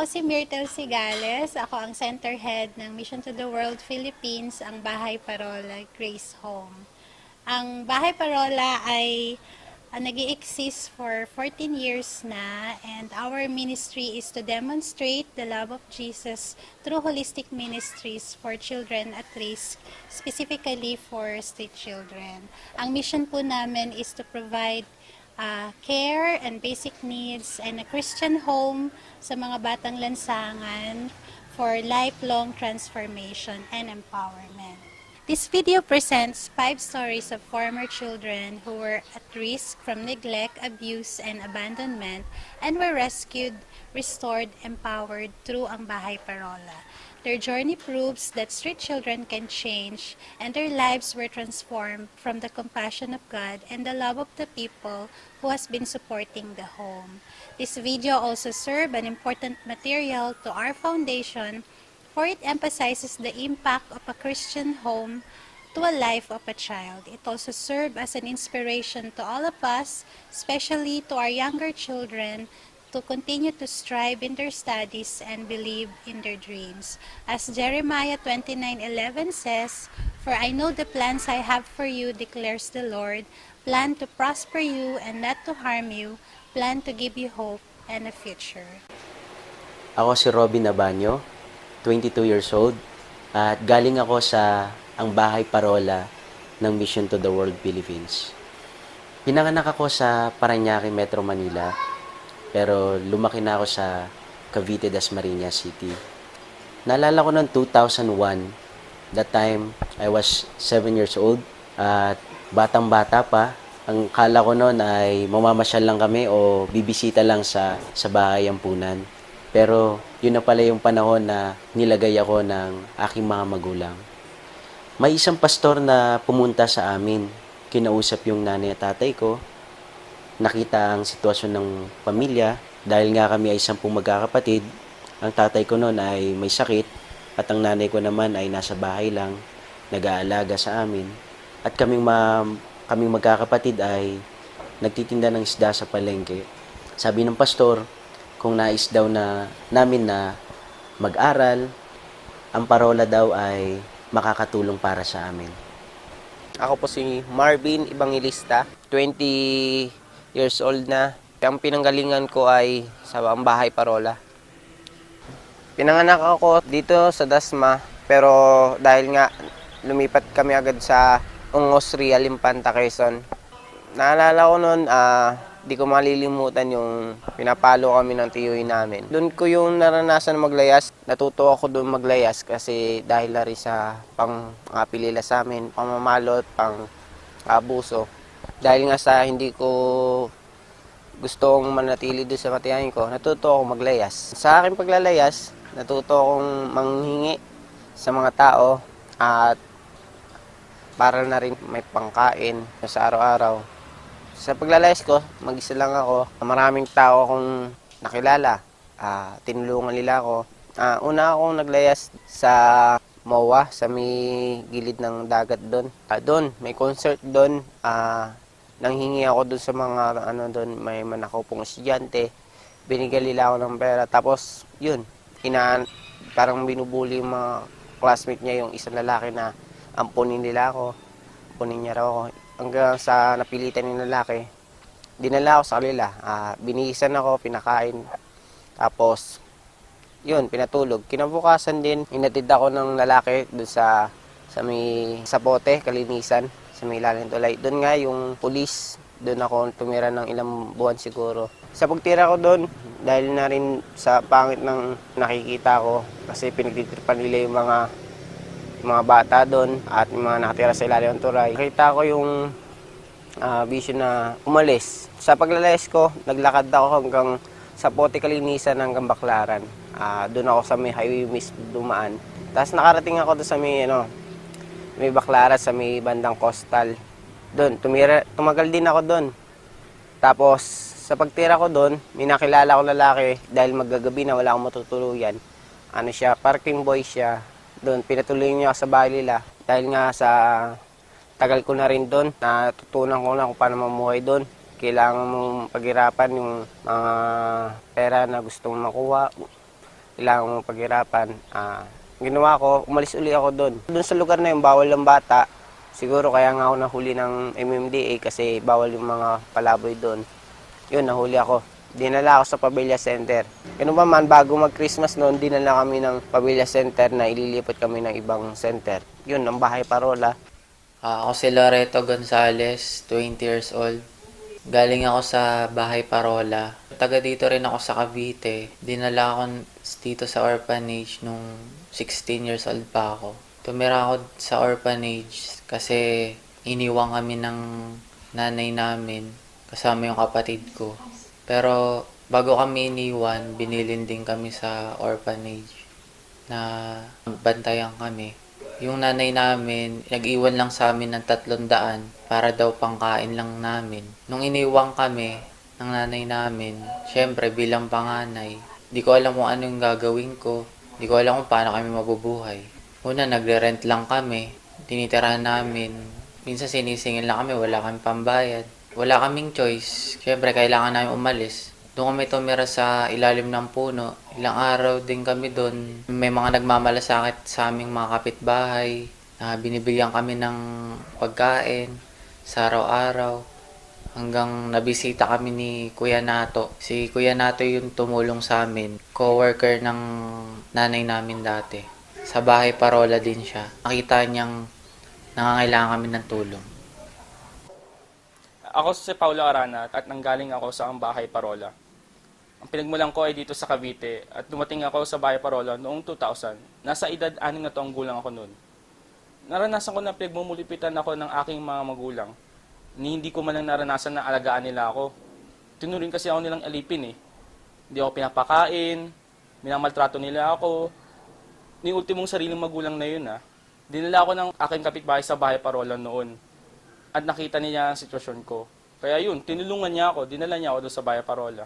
si Myrtle Sigales. Ako ang center head ng Mission to the World Philippines, ang Bahay Parola Grace Home. Ang Bahay Parola ay nag-i-exist for 14 years na, and our ministry is to demonstrate the love of Jesus through holistic ministries for children at risk, specifically for street children. Ang mission po namin is to provide care and basic needs and a Christian home sa mga batang lansangan for lifelong transformation and empowerment. This video presents 5 stories of former children who were at risk from neglect, abuse, and abandonment and were rescued, restored, empowered through ang Bahay Parola. Their journey proves that street children can change and their lives were transformed from the compassion of God and the love of the people who has been supporting the home. This video also serves an important material to our foundation, for it emphasizes the impact of a Christian home to a life of a child. It also serves as an inspiration to all of us, especially to our younger children, to continue to strive in their studies and believe in their dreams. As Jeremiah 29:11 says, "For I know the plans I have for you, declares the Lord, plan to prosper you and not to harm you, plan to give you hope and a future." Ako si Robin Abanyo, 22 years old, at galing ako sa ang Bahay Parola ng Mission to the World Philippines. Pinanganak ako sa Parañaque, Metro Manila, pero lumaki na ako sa Cavite, Dasmariñas City. Naalala ko noong 2001, that time I was 7 years old, at batang-bata pa. Ang kala ko noon ay mamamasyal lang kami o bibisita lang sa bahay ampunan. Pero yun na pala yung panahon na nilagay ako ng aking mga magulang. May isang pastor na pumunta sa amin. Kinausap yung nanay at tatay ko. Nakita ang sitwasyon ng pamilya dahil nga kami ay 10 magkakapatid. Ang tatay ko noon ay may sakit at ang nanay ko naman ay nasa bahay lang, nag-aalaga sa amin. At kaming magkakapatid ay nagtitinda ng isda sa palengke. Sabi ng pastor, kung nais daw namin na mag-aral, ang parola daw ay makakatulong para sa amin. Ako po si Marvin Evangelista, 20 years old na. Ang pinanggalingan ko ay sa Bahay Parola. Pinanganak ako dito sa Dasma, pero dahil nga lumipat kami agad sa Ungos, Real, Infanta, Quezon. Naalala ko noon, di ko malilimutan yung pinapalo kami ng tiyuhin namin. Doon ko yung naranasan maglayas. Natuto ako doon maglayas kasi dahil na rin sa pang-apilila sa amin, pamamalot, pang-abuso. Dahil nga sa hindi ko gustong manatili doon sa matiyahin ko, natuto ako maglayas. Sa aking paglalayas, natuto akong manghingi sa mga tao at para na rin may pangkain sa araw-araw. Sa paglalayas ko, mag-isa lang ako. Maraming tao akong nakilala. Tinulungan nila ako. Una akong naglayas sa MOA, sa may gilid ng dagat doon. Doon, may concert doon. Nanghingi ako doon sa mga, doon, may manakaupong estudyante. Binigyan nila ako ng pera. Tapos, yun, parang binubuli yung mga classmate niya, yung isang lalaki na ampunin nila ako. Ampunin niya raw ako. Hanggang sa napilitan ng lalaki, dinala ako sa kanila. Binihisan ako, pinakain. Tapos, yun, pinatulog. Kinabukasan din, inatid ako ng lalaki doon sa may sapote, kalinisan, sa may ilalim tulay. Doon nga yung pulis, doon ako tumira ng ilang buwan siguro. Sa pagtira ko doon, dahil na rin sa pangit ng nakikita ko, kasi pinagtitripan nila yung mga bata doon at yung mga nakatira sa ilalim ng tulay. Nakita ko yung vision na umalis. Sa paglalayas ko, naglakad ako hanggang sa Pote Kalinisan hanggang Baclaran. Doon ako sa may highway mismo dumaan. Tapos nakarating ako doon sa may Baclaran, sa may bandang coastal. Doon, tumagal din ako doon. Tapos sa pagtira ko doon, may nakilala ko lalaki dahil maggagabi na wala akong matutuluyan. Parking boy siya. Doon, pinatuloy niya ako sa bahay nila. Dahil nga sa tagal ko na rin doon, natutunan ko na kung paano mamuhay doon. Kailangan mong paghirapan yung mga pera na gusto mong makuha. kailangan mong paghirapan. Ginawa ko, umalis uli ako doon. Doon sa lugar na yun, bawal ang bata. Siguro kaya nga ako nahuli ng MMDA kasi bawal yung mga palaboy doon. Yun, nahuli ako. Dinala ako sa Pavilla Center. Ganun pa man, bago mag-Christmas noon, dinala kami ng Pavilla Center na ililipat kami ng ibang center. Yun, ang bahay parola. Ako si Loreto Gonzales, 20 years old. Galing ako sa Bahay Parola. Taga dito rin ako sa Cavite. Dinala ako dito sa orphanage nung 16 years old pa ako. Tumira ako sa orphanage kasi iniwan kami ng nanay namin kasama yung kapatid ko. Pero bago kami iniwan, binilin din kami sa orphanage na bantayan kami. Yung nanay namin, nag-iwan lang sa amin ng 300 para daw pangkain lang namin. Nung iniwan kami ng nanay namin, syempre bilang panganay, di ko alam kung ano yung gagawin ko. Di ko alam kung paano kami mabubuhay. Una, nagre-rent lang kami. Tinitirahan namin. Minsan sinisingil lang kami, wala kami pambayad. Wala kaming choice. Syempre, kailangan namin umalis. Doon kami tumira sa ilalim ng puno. Ilang araw din kami doon. May mga nagmamalasakit sa aming mga kapitbahay. Binibigyan kami ng pagkain sa araw-araw. Hanggang nabisita kami ni Kuya Nato. Si Kuya Nato yung tumulong sa amin. Co-worker ng nanay namin dati. Sa Bahay Parola din siya. Nakita niyang nangangailangan kami ng tulong. Ako si Paulo Arana at nanggaling ako sa ang Bahay Parola. Ang pinagmulan ko ay dito sa Cavite at dumating ako sa Bahay Parola noong 2000. Nasa edad 6 na taong gulang ako noon. Naranasan ko na pinagmumulipitan ako ng aking mga magulang. Hindi ko man lang naranasan na alagaan nila ako. Tinuring kasi ako nilang alipin eh. Hindi ako pinapakain, minamaltrato nila ako. Ni ultimong sariling magulang na yun Dinala ako ng aking kapitbahay sa Bahay Parola noon. At nakita niya ang sitwasyon ko. Kaya yun, tinulungan niya ako, dinala niya ako doon sa Bahay Parola.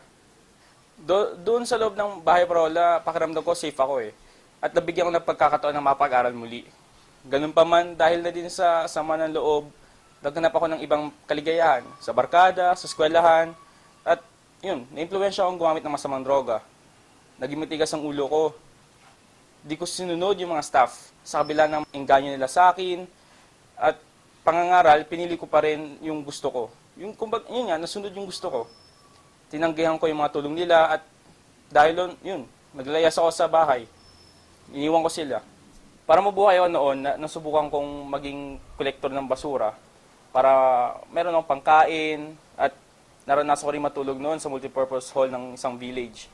Doon sa loob ng Bahay Parola, pakiramdam ko safe ako eh. At nabigyan ko ng pagkakataon na mapag-aral muli. Ganun pa man, dahil na din sa sama ng loob, naghanap ako ng ibang kaligayahan. Sa barkada, sa eskwelahan. At yun, na-impluwensya akong gumamit ng masamang droga. Naging matigas ang ulo ko. Di ko sinunod yung mga staff. Sa kabila ng engganyo nila sa akin. At pangangaral, pinili ko pa rin yung gusto ko. Yung kumbaga, yun nga, nasunod yung gusto ko. Tinanggihan ko yung mga tulong nila at dahil doon, yun, naglayas ako sa bahay. Iniwan ko sila. Para mabuhay ako noon, nasubukan kong maging kolektor ng basura para meron akong pangkain at naranasan ko rin matulog noon sa multipurpose hall ng isang village.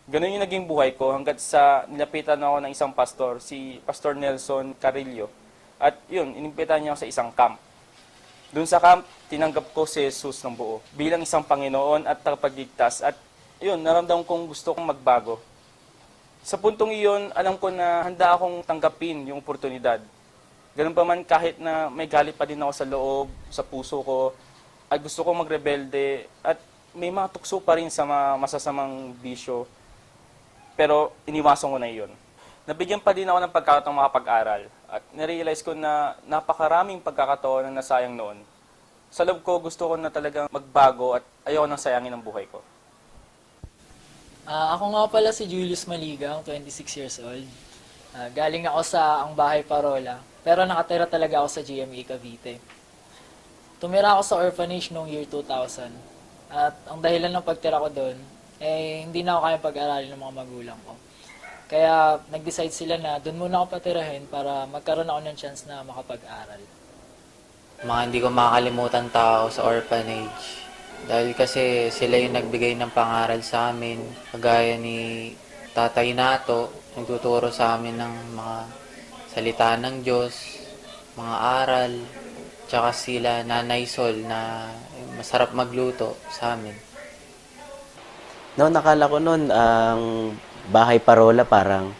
Ganun yung naging buhay ko hanggat sa nilapitan ako ng isang pastor, si Pastor Nelson Carillo. At yun, inimbitahan niya ako sa isang camp. Doon sa camp, tinanggap ko si Jesus ng buo bilang isang Panginoon at tagapagligtas. At yun, naramdaman kong gusto kong magbago. Sa puntong iyon, alam ko na handa akong tanggapin yung oportunidad. Ganun pa man kahit na may galit pa din ako sa loob, sa puso ko, at gusto kong magrebelde, at may mga tukso pa rin sa mga masasamang bisyo. Pero iniwasan ko na iyon. Nabigyan pa din ako ng pagkakataong makapag-aral at narealize ko na napakaraming pagkakataon na nasayang noon. Sa loob ko, gusto ko na talagang magbago at ayoko nang sayangin ang buhay ko. Ako nga pala si Julius Maligang, 26 years old. Galing ako sa Ang Bahay Parola, pero nakatira talaga ako sa GMA Cavite. Tumira ako sa orphanage noong year 2000. At ang dahilan ng pagtira ko doon, hindi na ako kaya pag-aralin ng mga magulang ko. Kaya nag-decide sila na doon muna ako patirahin para magkaroon ako ng chance na makapag-aral. Mga hindi ko makakalimutan tao sa orphanage. Dahil kasi sila yung nagbigay ng pangaral sa amin. Kagaya ni Tatay Nato, nagtuturo sa amin ng mga salita ng Diyos, mga aral. Tsaka sila Nanay Sol na masarap magluto sa amin. No, nakala ko noon ang Bahay Parola parang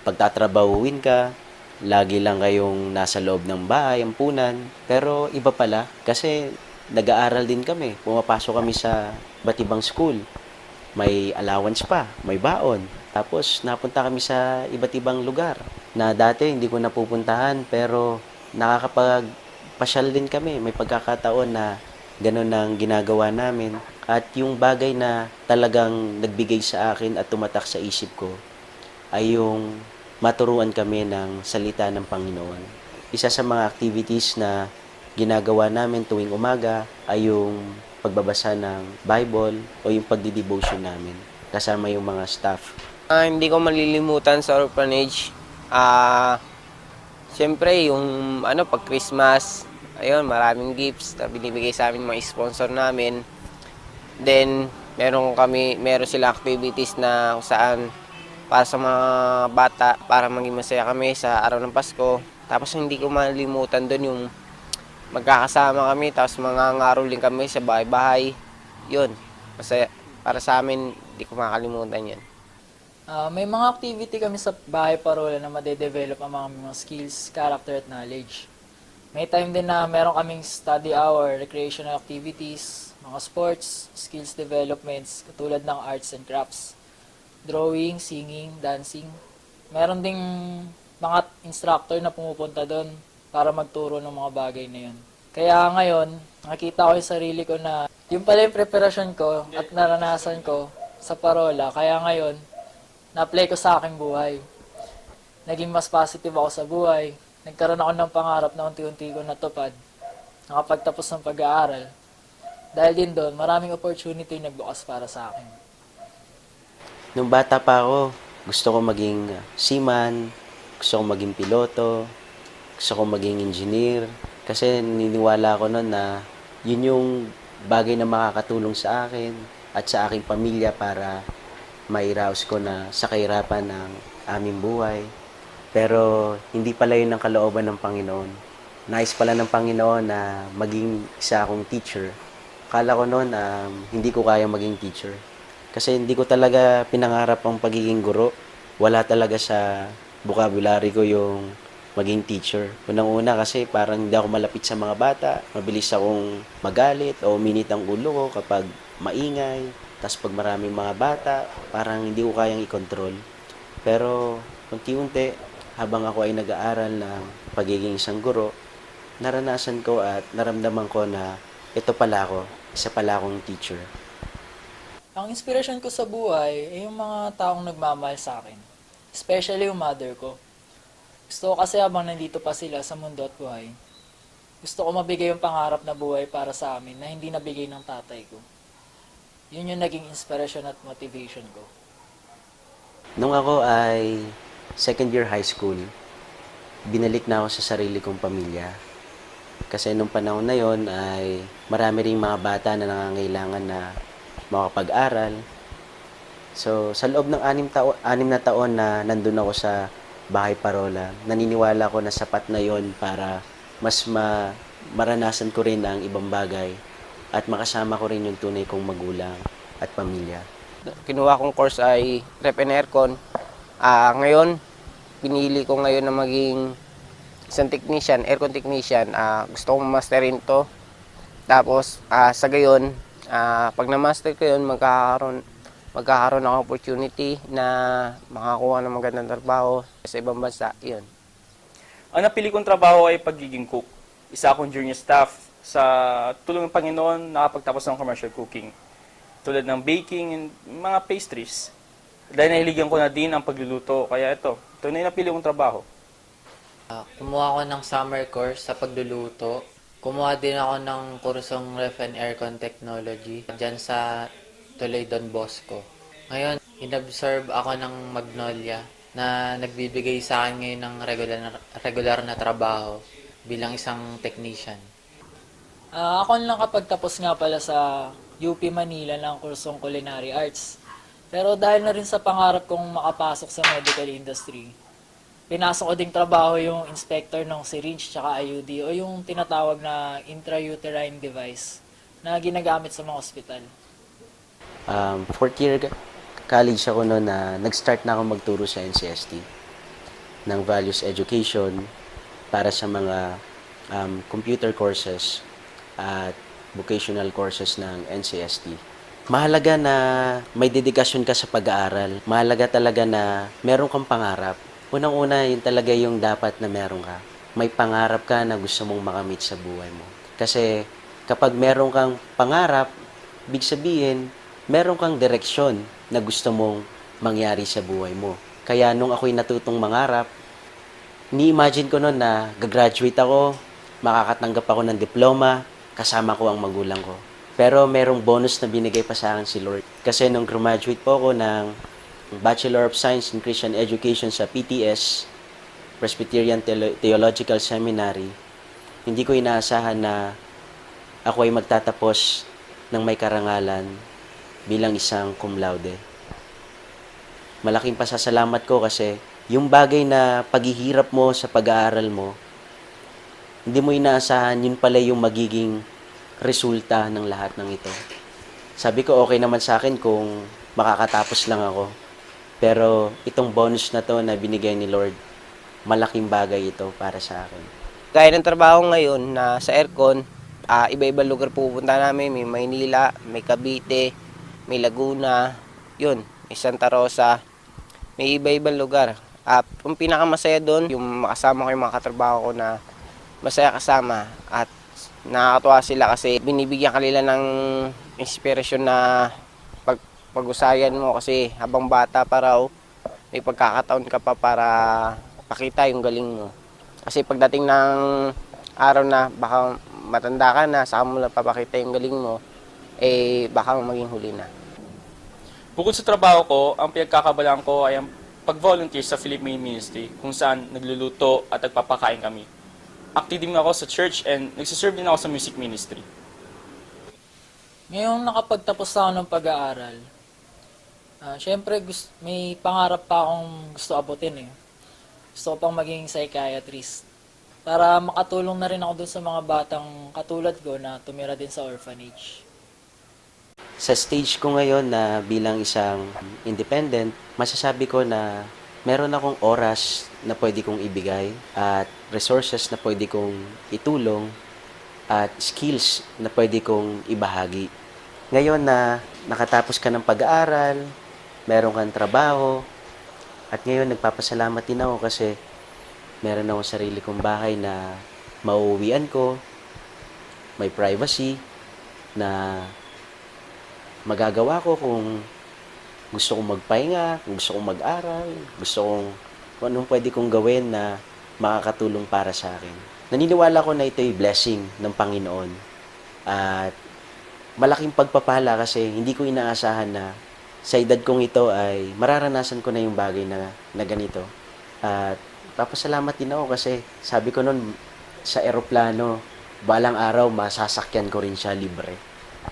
pagtatrabahuin ka, lagi lang kayong nasa loob ng bahay, ampunan. Pero iba pala kasi nag-aaral din kami. Pumapasok kami sa iba't ibang school. May allowance pa, may baon. Tapos napunta kami sa iba't ibang lugar na dati hindi ko napupuntahan pero nakakapagpasyal din kami. May pagkakataon na ganun ang ginagawa namin. At yung bagay na talagang nagbigay sa akin at tumatak sa isip ko, ay yung maturuan kami ng salita ng Panginoon. Isa sa mga activities na ginagawa namin tuwing umaga ay yung pagbabasa ng Bible o yung pagdi-devotion namin kasama yung mga staff. Hindi ko malilimutan sa orphanage. Siyempre, yung pag Christmas, ayun, maraming gifts na binibigay sa amin mga sponsor namin. Then, meron sila activities na kung saan para sa mga bata, para maging masaya kami sa araw ng Pasko. Tapos hindi ko malilimutan doon yung magkakasama kami, tapos mangangaroling kami sa bahay-bahay. Yun, masaya. Para sa amin, hindi ko makakalimutan yan. May mga activity kami sa bahay parola na madedevelop ang mga skills, character at knowledge. May time din na meron kaming study hour, recreational activities, mga sports, skills developments, katulad ng arts and crafts, drawing, singing, dancing. Meron ding mga instructor na pumupunta doon para magturo ng mga bagay na yun. Kaya ngayon, nakita ko yung sarili ko na yung pala yung preparasyon ko at naranasan ko sa parola. Kaya ngayon, na-apply ko sa aking buhay. Naging mas positive ako sa buhay. Nagkaroon ako ng pangarap na unti-unti ko natupad. Nakapagtapos ng pag-aaral. Dahil din doon, maraming opportunity nagbukas para sa akin. Nung bata pa ako, gusto ko maging seaman, gusto ko maging piloto, gusto ko maging engineer. Kasi niniwala ko noon na yun yung bagay na makakatulong sa akin at sa aking pamilya para mairaos ko na sa kahirapan ng aming buhay. Pero hindi pala yun ang kalooban ng Panginoon. Nais pala ng Panginoon na maging isa akong teacher. Akala ko noon hindi ko kaya maging teacher. Kasi hindi ko talaga pinangarap ang pagiging guro. Wala talaga sa vocabulary ko yung maging teacher. Unang-una kasi parang hindi ako malapit sa mga bata. Mabilis akong magalit o uminit ang ulo ko kapag maingay. Tapos pag maraming mga bata, parang hindi ko kayang i-control. Pero unti-unti, habang ako ay nag-aaral ng pagiging isang guro, naranasan ko at naramdaman ko na ito pala ako, isa pala akong teacher. Ang inspirasyon ko sa buhay ay yung mga taong nagmamahal sa akin. Especially yung mother ko. Gusto ko kasi habang nandito pa sila sa mundo at buhay, gusto ko mabigay yung pangarap na buhay para sa amin na hindi nabigay ng tatay ko. Yun yung naging inspirasyon at motivation ko. Nung ako ay second year high school, binalik na ako sa sarili kong pamilya. Kasi nung panahon na yon ay marami ring mga bata na nangangailangan na makapag-aral. So, sa loob ng 6 na taon na nandun ako sa bahay parola, naniniwala ko na sapat na yon para mas maranasan ko rin ang ibang bagay at makasama ko rin yung tunay kong magulang at pamilya. Kinuha kong course ay Rep and Aircon. Ngayon, pinili ko ngayon na maging isang technician, aircon technician. Gusto kong masterin to. Tapos, sa gayon, pag na-master ko yun, magkakaroon ng opportunity na makakuha ng magandang trabaho sa ibang bansa. Yun. Ang napili kong trabaho ay pagiging cook. Isa akong junior staff. Sa tulong ng Panginoon, nakapagtapos ng commercial cooking. Tulad ng baking and mga pastries. Dahil nahiligan ko na din ang pagluluto. Kaya ito na yung napili kong trabaho. Kumuha ako ng summer course sa pagluluto. Kumuha din ako ng kursong Ref and Aircon Technology dyan sa Tuloy Don Bosco. Ngayon, inabsorb ako ng Magnolia na nagbibigay sa akin ngayon ng regular na trabaho bilang isang technician. Ako lang kapagtapos nga pala sa UP Manila ng kursong Culinary Arts. Pero dahil na rin sa pangarap kong makapasok sa medical industry, pinasok ko ding trabaho yung inspector ng syringe tsaka IUD o yung tinatawag na intrauterine device na ginagamit sa mga ospital. Fourth year college ako noon na nag-start na ako magturo sa NCST ng values education para sa mga computer courses at vocational courses ng NCST. Mahalaga na may dedikasyon ka sa pag-aaral. Mahalaga talaga na meron kang pangarap. Unang-una, yun talaga yung dapat na meron ka. May pangarap ka na gusto mong makamit sa buhay mo. Kasi kapag meron kang pangarap, big sabihin, meron kang direksyon na gusto mong mangyari sa buhay mo. Kaya nung ako'y natutong mangarap, ni-imagine ko noon na gagraduate ako, makakatanggap ako ng diploma, kasama ko ang magulang ko. Pero merong bonus na binigay pa sa akin si Lord. Kasi nung graduate po ako ng Bachelor of Science in Christian Education sa PTS, Presbyterian Theological Seminary, hindi ko inaasahan na ako ay magtatapos ng may karangalan bilang isang cum laude. Malaking pasasalamat ko kasi yung bagay na paghihirap mo sa pag-aaral mo, hindi mo inaasahan, yun pala yung magiging resulta ng lahat ng ito. Sabi ko, okay naman sa akin kung makakatapos lang ako. Pero itong bonus na to na binigay ni Lord, malaking bagay ito para sa akin. Gaya ng trabaho ngayon na sa aircon, iba-ibang lugar pupunta namin. May Maynila, may Cavite, may Laguna, yun, may Santa Rosa, may iba-ibang lugar. Ang pinakamasaya doon, yung makasama ko yung mga katrabaho ko na masaya kasama at nakakatuwa sila kasi binibigyan kanila ng inspirasyon na pag-usayan mo kasi habang bata pa raw, may pagkakataon ka pa para pakita yung galing mo. Kasi pagdating ng araw na baka matanda ka na, saka mo lang papakita yung galing mo, baka maging huli na. Bukod sa trabaho ko, ang pinagkakabalaan ko ay ang pag-volunteer sa Philippine Ministry kung saan nagluluto at nagpapakain kami. Active din ako sa church and nagsiserve din ako sa music ministry. Ngayong nakapagtapos na ako ng pag-aaral, syempre may pangarap pa akong gusto abutin eh. Gusto ko pang maging psychiatrist para makatulong na rin ako dun sa mga batang katulad ko na tumira din sa orphanage. Sa stage ko ngayon na bilang isang independent, masasabi ko na meron akong oras na pwede kong ibigay at resources na pwede kong itulong at skills na pwede kong ibahagi. Ngayon na nakatapos ka ng pag-aaral, meron kang trabaho, at ngayon nagpapasalamat din ako kasi meron akong sarili kong bahay na mauuwian ko, may privacy na magagawa ko kung gusto kong magpahinga, kung gusto kong mag-aral, gusto kong kung anong pwede kong gawin na makakatulong para sa akin. Naniniwala ko na ito'y blessing ng Panginoon. At malaking pagpapala kasi hindi ko inaasahan na sa edad kong ito ay mararanasan ko na yung bagay na ganito. At papasalamat din ako kasi sabi ko noon sa eroplano, balang araw masasakyan ko rin siya libre.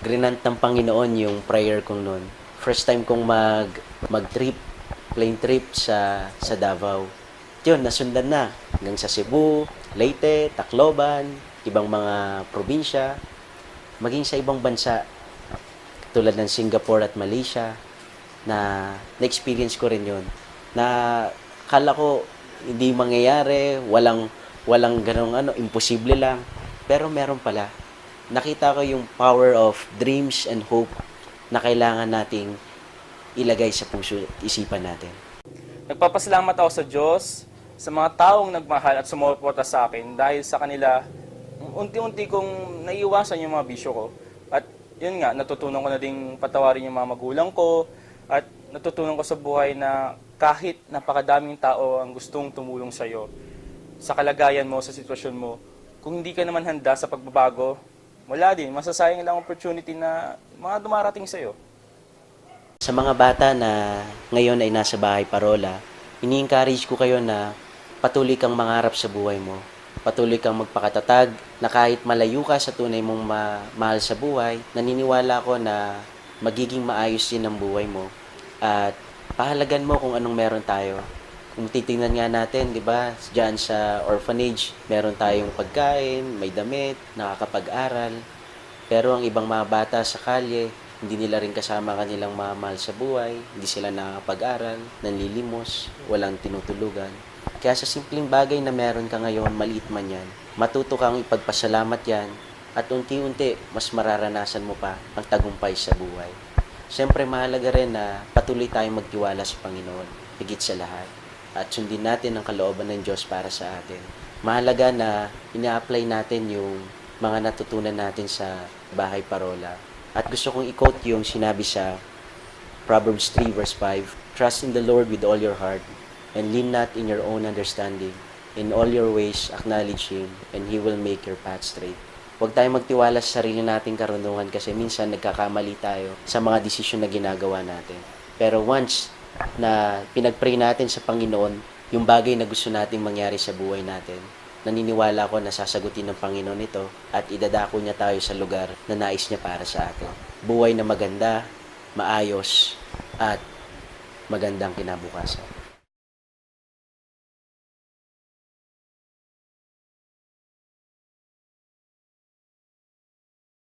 Grinant ng Panginoon yung prayer kong noon. First time kong mag-trip, plane trip sa Davao. Yun, nasundan na hanggang sa Cebu, Leyte, Tacloban, ibang mga probinsya, maging sa ibang bansa tulad ng Singapore at Malaysia na na-experience ko rin yun. Na kala ko hindi mangyayari, walang ganong imposible lang. Pero meron pala. Nakita ko yung power of dreams and hope na kailangan nating ilagay sa puso at isipan natin. Nagpapasalamat ako sa Diyos, sa mga taong nagmahal at sumuporta sa akin dahil sa kanila, unti-unti kong naiiwasan yung mga bisyo ko. At yun nga, natutunan ko na ding patawarin yung mga magulang ko at natutunan ko sa buhay na kahit napakadaming tao ang gustong tumulong sa iyo, sa kalagayan mo, sa sitwasyon mo, kung hindi ka naman handa sa pagbabago, wala din, masasayang lang opportunity na mga dumarating sa iyo. Sa mga bata na ngayon ay nasa bahay parola, ini-encourage ko kayo na patuloy kang mangarap sa buhay mo. Patuloy kang magpakatatag na kahit malayo ka sa tunay mong mahal sa buhay, naniniwala ko na magiging maayos din ang buhay mo. At pahalagan mo kung anong meron tayo. Kung titingnan nga natin, di ba, dyan sa orphanage, meron tayong pagkain, may damit, nakakapag-aral. Pero ang ibang mga bata sa kalye, hindi nila rin kasama kanilang mga mahal sa buhay, hindi sila nakakapag-aral, nanlilimos, walang tinutulugan. Kaya sa simpleng bagay na meron ka ngayon, maliit man yan, matuto kang ipagpasalamat yan at unti-unti mas mararanasan mo pa ang tagumpay sa buhay. Siyempre mahalaga rin na patuloy tayong magtiwala sa Panginoon, higit sa lahat. At sundin natin ang kalooban ng Diyos para sa atin. Mahalaga na ina-apply natin yung mga natutunan natin sa bahay parola. At gusto kong i-quote yung sinabi sa Proverbs 3 verse 5, "Trust in the Lord with all your heart and lean not in your own understanding. In all your ways, acknowledge Him, and He will make your path straight. Huwag tayong magtiwala sa sarili nating karunungan kasi minsan nagkakamali tayo sa mga desisyon na ginagawa natin. Pero once na pinag-pray natin sa Panginoon, yung bagay na gusto nating mangyari sa buhay natin, naniniwala ko na sasagutin ng Panginoon ito at idadako niya tayo sa lugar na nais niya para sa atin. Buhay na maganda, maayos, at magandang kinabukasan.